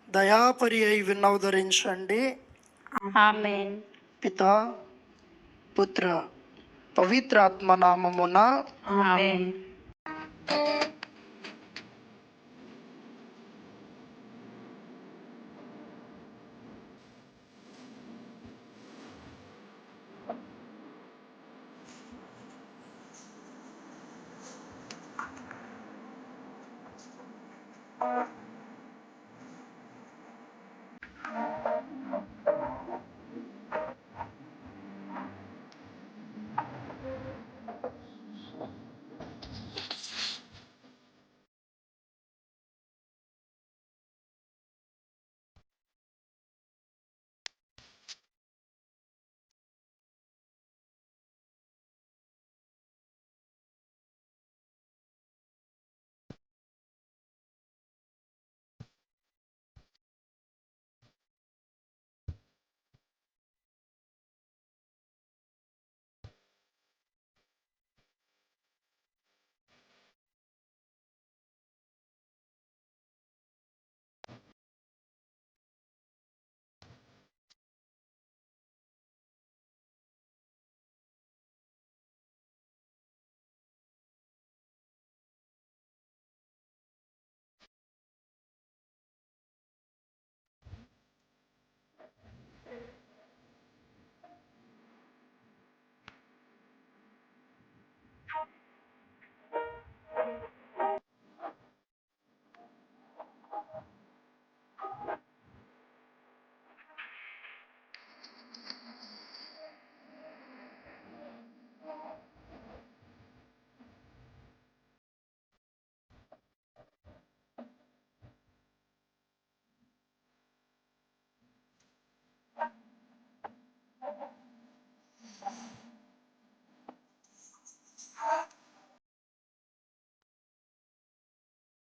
దయాపరి అయి విన్నవదరించండి. ఆమేన్. పితా, పుత్ర, పవిత్రాత్మ నామమున ఆమేన్.